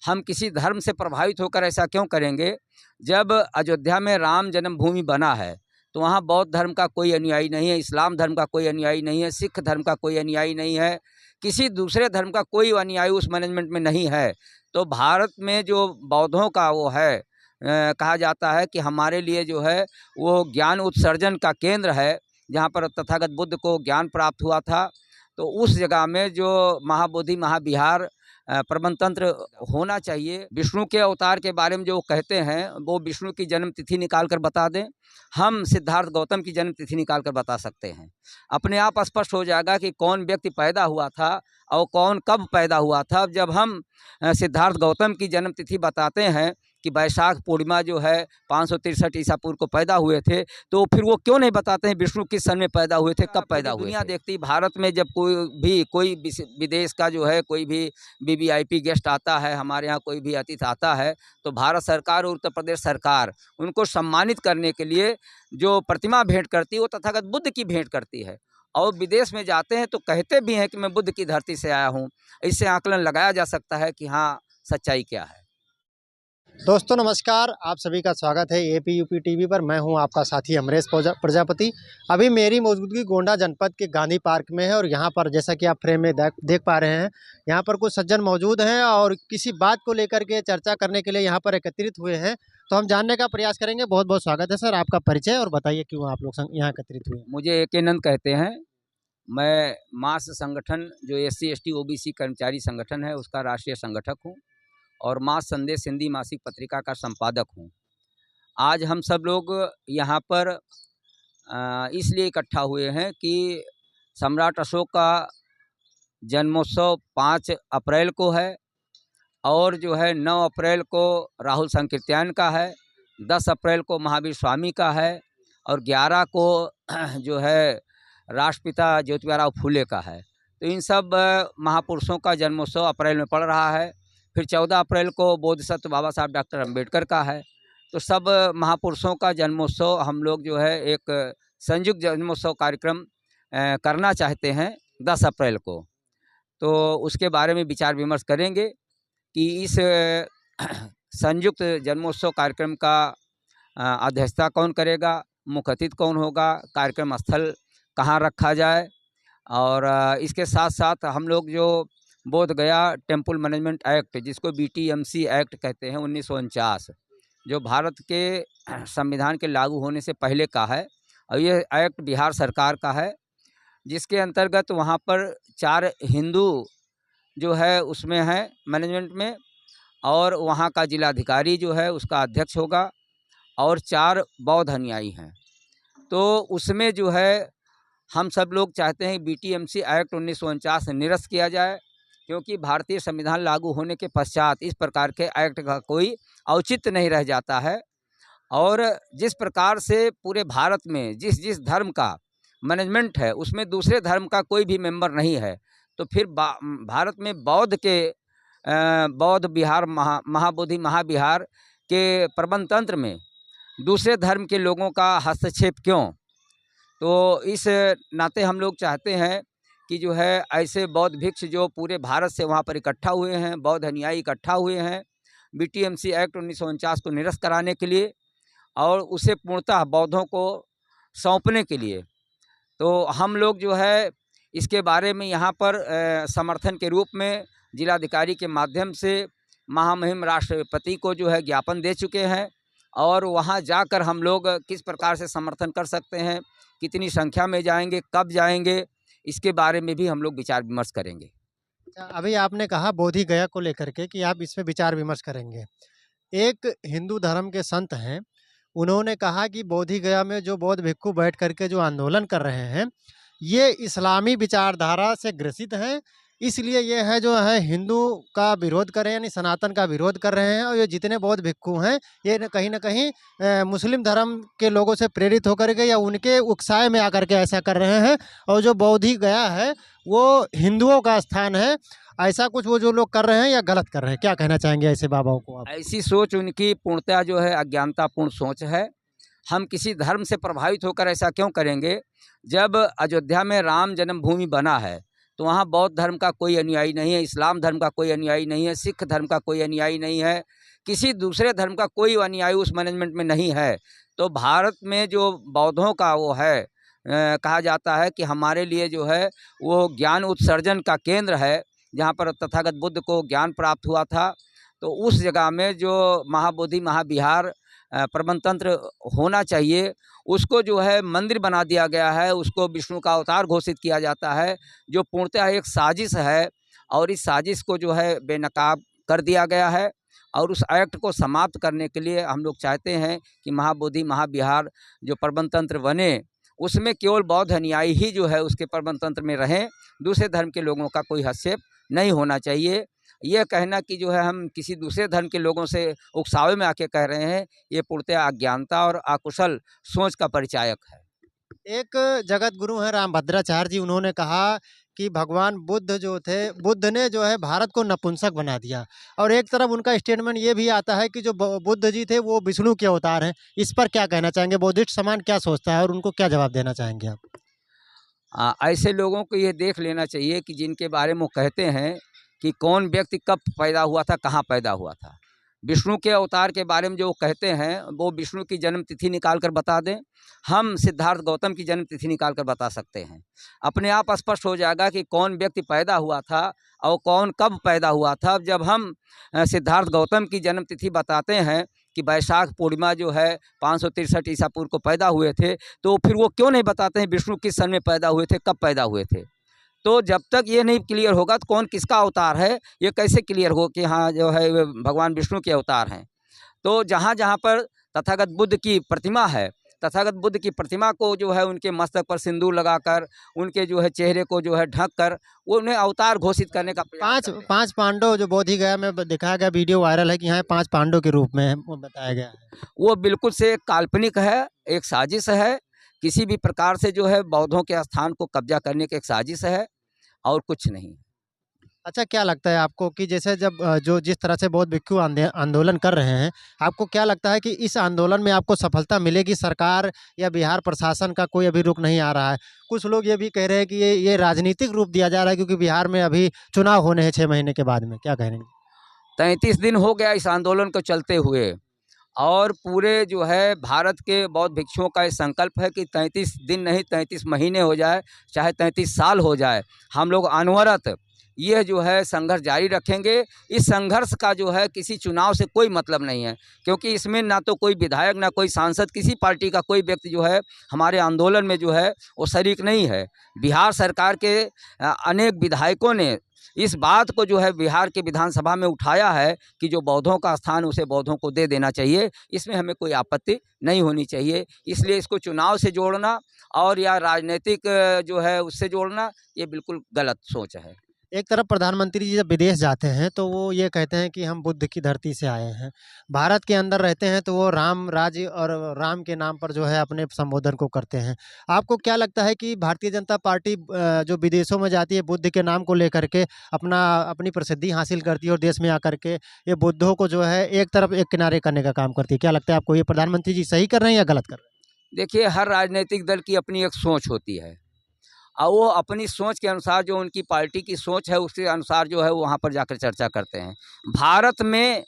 हम किसी धर्म से प्रभावित होकर ऐसा क्यों करेंगे? जब अयोध्या में राम जन्मभूमि बना है तो वहाँ बौद्ध धर्म का कोई अनुयायी नहीं है, इस्लाम धर्म का कोई अनुयायी नहीं है, सिख धर्म का कोई अनुयायी नहीं है, किसी दूसरे धर्म का कोई अनुयायी उस मैनेजमेंट में नहीं है। तो भारत में जो बौद्धों का वो है, कहा जाता है कि हमारे लिए जो है वो ज्ञान उत्सर्जन का केंद्र है, जहाँ पर तथागत बुद्ध को ज्ञान प्राप्त हुआ था। तो उस जगह में जो महाबोधि महाविहार प्रबंध तंत्र होना चाहिए। विष्णु के अवतार के बारे में जो कहते हैं वो विष्णु की जन्म तिथि निकाल कर बता दें, हम सिद्धार्थ गौतम की जन्म तिथि निकाल कर बता सकते हैं। अपने आप स्पष्ट हो जाएगा कि कौन व्यक्ति पैदा हुआ था और कौन कब पैदा हुआ था। जब हम सिद्धार्थ गौतम की जन्म तिथि बताते हैं कि वैशाख पूर्णिमा जो है 563 ईसा पूर्व को पैदा हुए थे, तो फिर वो क्यों नहीं बताते हैं विष्णु किस सन में पैदा हुए थे, कब पैदा हुए थे। दुनिया देखती भारत में जब कोई विदेश का जो है कोई भी वीवीआईपी गेस्ट आता है, हमारे यहाँ कोई भी अतिथि आता है, तो भारत सरकार और उत्तर प्रदेश सरकार उनको सम्मानित करने के लिए जो प्रतिमा भेंट करती है वो तथागत बुद्ध की भेंट करती है। और विदेश में जाते हैं तो कहते भी हैं कि मैं बुद्ध की धरती से आया हूँ। इससे आकलन लगाया जा सकता है कि हाँ, सच्चाई क्या है। दोस्तों नमस्कार, आप सभी का स्वागत है एपीयूपी टीवी पर। मैं हूं आपका साथी अमरेश प्रजापति। अभी मेरी मौजूदगी गोंडा जनपद के गांधी पार्क में है और यहां पर जैसा कि आप फ्रेम में देख पा रहे हैं, यहां पर कुछ सज्जन मौजूद हैं और किसी बात को लेकर के चर्चा करने के लिए यहां पर एकत्रित हुए हैं। तो हम जानने का प्रयास करेंगे। बहुत बहुत स्वागत है सर, आपका परिचय और बताइए क्यों आप लोग यहाँ एकत्रित हुए। मुझे AK नंद कहते हैं। मैं मास संगठन जो SC ST OBC कर्मचारी संगठन है उसका राष्ट्रीय संगठक हूँ और मास संदेश हिंदी मासिक पत्रिका का संपादक हूँ। आज हम सब लोग यहाँ पर इसलिए इकट्ठा हुए हैं कि सम्राट अशोक का जन्मोत्सव 5 अप्रैल को है और जो है 9 अप्रैल को राहुल संकीर्तन का है, 10 अप्रैल को महावीर स्वामी का है और 11 को जो है राष्ट्रपिता ज्योतिबा फूले का है। तो इन सब महापुरुषों का जन्मोत्सव अप्रैल में पड़ रहा है। फिर 14 अप्रैल को बोधिसत्व बाबा साहब डॉक्टर अम्बेडकर का है। तो सब महापुरुषों का जन्मोत्सव हम लोग जो है एक संयुक्त जन्मोत्सव कार्यक्रम करना चाहते हैं 10 अप्रैल को। तो उसके बारे में विचार विमर्श करेंगे कि इस संयुक्त जन्मोत्सव कार्यक्रम का अध्यक्षता कौन करेगा, मुख्य अतिथि कौन होगा, कार्यक्रम स्थल कहाँ रखा जाए। और इसके साथ साथ हम लोग जो बोध गया टेम्पल मैनेजमेंट एक्ट, जिसको BTMC एक्ट कहते हैं 1949, जो भारत के संविधान के लागू होने से पहले का है और ये एक्ट बिहार सरकार का है, जिसके अंतर्गत वहाँ पर 4 हिंदू जो है उसमें है मैनेजमेंट में और वहाँ का जिलाधिकारी जो है उसका अध्यक्ष होगा और 4 बौद्ध अनुयायी हैं। तो उसमें जो है हम सब लोग चाहते हैं BTMC एक्ट 1949 निरस्त किया जाए, क्योंकि भारतीय संविधान लागू होने के पश्चात इस प्रकार के एक्ट का कोई औचित्य नहीं रह जाता है। और जिस प्रकार से पूरे भारत में जिस जिस धर्म का मैनेजमेंट है उसमें दूसरे धर्म का कोई भी मेंबर नहीं है, तो फिर भारत में बौद्ध विहार महाबोधि महाविहार के प्रबंध तंत्र में दूसरे धर्म के लोगों का हस्तक्षेप क्यों। तो इस नाते हम लोग चाहते हैं कि जो है ऐसे बौद्ध भिक्षु जो पूरे भारत से वहाँ पर इकट्ठा हुए हैं, बौद्ध अनुयायी इकट्ठा हुए हैं, BTMC एक्ट 1949 को निरस्त कराने के लिए और उसे पूर्णतः बौद्धों को सौंपने के लिए। तो हम लोग जो है इसके बारे में यहाँ पर समर्थन के रूप में जिलाधिकारी के माध्यम से महामहिम राष्ट्रपति को जो है ज्ञापन दे चुके हैं और वहाँ जाकर हम लोग किस प्रकार से समर्थन कर सकते हैं, कितनी संख्या में जाएंगे, कब जाएंगे, इसके बारे में भी हम लोग विचार विमर्श करेंगे। अभी आपने कहा बोधि गया को लेकर के कि आप इसमें विचार विमर्श करेंगे। एक हिंदू धर्म के संत हैं, उन्होंने कहा कि बोधि गया में जो बौद्ध भिक्षु बैठ करके जो आंदोलन कर रहे हैं ये इस्लामी विचारधारा से ग्रसित हैं, इसलिए ये है जो है हिंदू का विरोध कर रहे हैं, यानी सनातन का विरोध कर रहे हैं। और ये जितने बौद्ध भिक्षु हैं ये न कहीं मुस्लिम धर्म के लोगों से प्रेरित होकर के या उनके उकसाए में आकर के ऐसा कर रहे हैं। और जो बोधि गया है वो हिंदुओं का स्थान है, ऐसा कुछ वो जो लोग कर रहे हैं या गलत कर रहे हैं, क्या कहना चाहेंगे ऐसे बाबाओं को आप? ऐसी सोच उनकी पूर्णतः जो है अज्ञानतापूर्ण सोच है। हम किसी धर्म से प्रभावित होकर ऐसा क्यों करेंगे? जब अयोध्या में राम जन्मभूमि बना है तो वहाँ बौद्ध धर्म का कोई अनुयायी नहीं है, इस्लाम धर्म का कोई अनुयायी नहीं है, सिख धर्म का कोई अनुयायी नहीं है, किसी दूसरे धर्म का कोई अनुयायी उस मैनेजमेंट में नहीं है। तो भारत में जो बौद्धों का वो है, कहा जाता है कि हमारे लिए जो है वो ज्ञान उत्सर्जन का केंद्र है, जहाँ पर तथागत बुद्ध को ज्ञान प्राप्त हुआ था। तो उस जगह में जो महाबोधि महाविहार प्रबंध तंत्र होना चाहिए, उसको जो है मंदिर बना दिया गया है, उसको विष्णु का अवतार घोषित किया जाता है, जो पूर्णतः एक साजिश है। और इस साजिश को जो है बेनकाब कर दिया गया है। और उस एक्ट को समाप्त करने के लिए हम लोग चाहते हैं कि महाबोधि महाविहार जो प्रबंध तंत्र बने, उसमें केवल बौद्ध अनुयायी ही जो है उसके प्रबंध तंत्र में रहें, दूसरे धर्म के लोगों का कोई हस्तक्षेप नहीं होना चाहिए। यह कहना कि जो है हम किसी दूसरे धर्म के लोगों से उकसावे में आके कह रहे हैं, ये पूर्णतः अज्ञानता और अकुशल सोच का परिचायक है। एक जगत गुरु हैं रामभद्राचार्य जी, उन्होंने कहा कि भगवान बुद्ध जो थे, बुद्ध ने जो है भारत को नपुंसक बना दिया। और एक तरफ उनका स्टेटमेंट ये भी आता है कि जो बुद्ध जी थे वो विष्णु के अवतार हैं। इस पर क्या कहना चाहेंगे? बौद्धिस्ट समाज क्या सोचता है और उनको क्या जवाब देना चाहेंगे आप? ऐसे लोगों को ये देख लेना चाहिए कि जिनके बारे में वो कहते हैं कि कौन व्यक्ति कब पैदा हुआ था, कहाँ पैदा हुआ था। विष्णु के अवतार के बारे में जो कहते हैं, वो विष्णु की जन्म तिथि निकाल कर बता दें, हम सिद्धार्थ गौतम की जन्म तिथि निकाल कर बता सकते हैं। अपने आप स्पष्ट हो जाएगा कि कौन व्यक्ति पैदा हुआ था और कौन कब पैदा हुआ था। जब हम सिद्धार्थ गौतम की जन्म तिथि बताते हैं कि वैशाख पूर्णिमा जो है 563 ईसा पूर्व को पैदा हुए थे, तो फिर वो क्यों नहीं बताते हैं विष्णु किस सन में पैदा हुए थे, कब पैदा हुए थे। तो जब तक ये नहीं क्लियर होगा तो कौन किसका अवतार है, ये कैसे क्लियर हो कि हाँ जो है वे भगवान विष्णु के अवतार हैं। तो जहाँ जहाँ पर तथागत बुद्ध की प्रतिमा है, तथागत बुद्ध की प्रतिमा को जो है उनके मस्तक पर सिंदूर लगाकर, उनके जो है चेहरे को जो है ढक कर, वो उन्हें अवतार घोषित करने का प्रयास पांच करते हैं। पांच पांडव जो बोधि गया में दिखाया गया, वीडियो वायरल है कि यहाँ 5 पांडव के रूप में वो बताया गया है। वो बिल्कुल से काल्पनिक है, एक साजिश है। किसी भी प्रकार से जो है बौद्धों के स्थान को कब्जा करने की एक साजिश है और कुछ नहीं। अच्छा, क्या लगता है आपको कि जैसे जब जो जिस तरह से बौद्ध भिक्षु आंदोलन कर रहे हैं, आपको क्या लगता है कि इस आंदोलन में आपको सफलता मिलेगी? सरकार या बिहार प्रशासन का कोई अभी रुख नहीं आ रहा है। कुछ लोग ये भी कह रहे हैं कि ये राजनीतिक रूप दिया जा रहा है, क्योंकि बिहार में अभी चुनाव होने हैं 6 महीने के बाद में। क्या कहेंगे? 33 दिन हो गया इस आंदोलन को चलते हुए, और पूरे जो है भारत के बौद्ध भिक्षुओं का ये संकल्प है कि 33 दिन नहीं 33 महीने हो जाए, चाहे 33 साल हो जाए, हम लोग अनवरत यह जो है संघर्ष जारी रखेंगे। इस संघर्ष का जो है किसी चुनाव से कोई मतलब नहीं है, क्योंकि इसमें ना तो कोई विधायक, ना कोई सांसद, किसी पार्टी का कोई व्यक्ति जो है हमारे आंदोलन में जो है वो शरीक नहीं है। बिहार सरकार के अनेक विधायकों ने इस बात को जो है बिहार के विधानसभा में उठाया है कि जो बौद्धों का स्थान उसे बौद्धों को दे देना चाहिए। इसमें हमें कोई आपत्ति नहीं होनी चाहिए। इसलिए इसको चुनाव से जोड़ना और या राजनीतिक जो है उससे जोड़ना, ये बिल्कुल गलत सोच है। एक तरफ प्रधानमंत्री जी जब विदेश जाते हैं तो वो ये कहते हैं कि हम बुद्ध की धरती से आए हैं। भारत के अंदर रहते हैं तो वो राम राज्य और राम के नाम पर जो है अपने संबोधन को करते हैं। आपको क्या लगता है कि भारतीय जनता पार्टी जो विदेशों में जाती है बुद्ध के नाम को लेकर के अपनी प्रसिद्धि हासिल करती है और देश में आकर के ये बुद्धों को जो है एक तरफ एक किनारे करने का काम करती है? क्या लगता है आपको, ये प्रधानमंत्री जी सही कर रहे हैं या गलत कर रहे हैं? देखिए, हर राजनीतिक दल की अपनी एक सोच होती है और वो अपनी सोच के अनुसार, जो उनकी पार्टी की सोच है उसके अनुसार जो है वो वहाँ पर जाकर चर्चा करते हैं। भारत में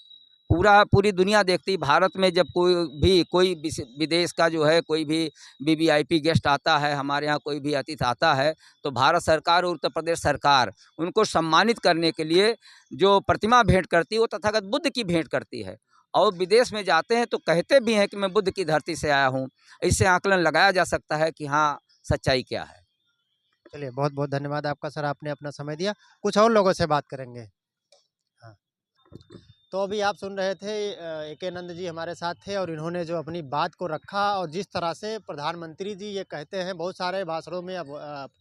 पूरी दुनिया देखती है। भारत में जब कोई विदेश का जो है कोई भी वीवीआईपी गेस्ट आता है, हमारे यहाँ कोई भी अतिथि आता है, तो भारत सरकार और उत्तर प्रदेश सरकार उनको सम्मानित करने के लिए जो प्रतिमा भेंट करती है वो तथागत बुद्ध की भेंट करती है। और विदेश में जाते हैं तो कहते भी हैं कि मैं बुद्ध की धरती से आया हूँ। इससे आकलन लगाया जा सकता है कि हाँ, सच्चाई क्या है। चलिए, बहुत-बहुत धन्यवाद आपका सर, आपने अपना समय दिया। कुछ और लोगों से बात करेंगे। हाँ। तो अभी आप सुन रहे थे ए.के. नंद जी हमारे साथ थे और इन्होंने जो अपनी बात को रखा और जिस तरह से प्रधानमंत्री जी ये कहते हैं, बहुत सारे भाषणों में अब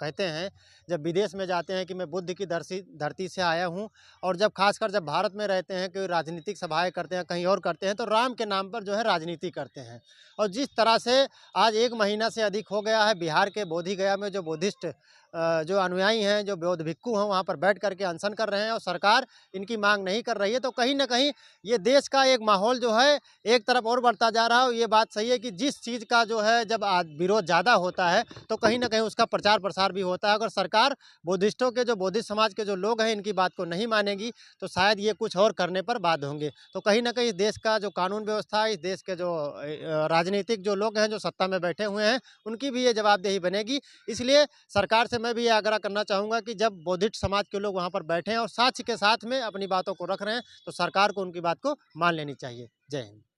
कहते हैं जब विदेश में जाते हैं कि मैं बुद्ध की धरती से आया हूँ, और जब खासकर जब भारत में रहते हैं कि राजनीतिक सभाएं करते हैं, कहीं और करते हैं, तो राम के नाम पर जो है राजनीति करते हैं। और जिस तरह से आज 1 महीना से अधिक हो गया है बिहार के बोधगया में जो बुद्धिस्ट जो अनुयायी हैं, जो बौद्ध भिक्षु हैं, वहाँ पर बैठ कर के अनशन कर रहे हैं और सरकार इनकी माँग नहीं कर रही है। तो कहीं न कहीं ये देश का एक माहौल जो है एक तरफ और बढ़ता जा रहा है और ये बात सही है कि जिस चीज़ का जो है जब विरोध ज़्यादा होता है, तो कहीं न कहीं उसका प्रचार-प्रसार भी होता है। अगर सरकार बुद्धिस्टों के जो बौद्धिस्ट समाज के जो लोग हैं, इनकी बात को नहीं मानेगी, तो शायद ये कुछ और करने पर बाध्य होंगे। तो कहीं न कहीं इस देश का जो कानून व्यवस्था है, इस देश के जो राजनीतिक जो लोग हैं, जो सत्ता में बैठे हुए हैं, उनकी भी ये जवाबदेही बनेगी। इसलिए सरकार से मैं भी ये आग्रह करना चाहूँगा कि जब बौद्धिस्ट समाज के लोग वहाँ पर बैठे हैं और साक्ष्य के साथ में अपनी बातों को रख रहे हैं, तो सरकार को उनकी बात को मान लेनी चाहिए। जय हिंद।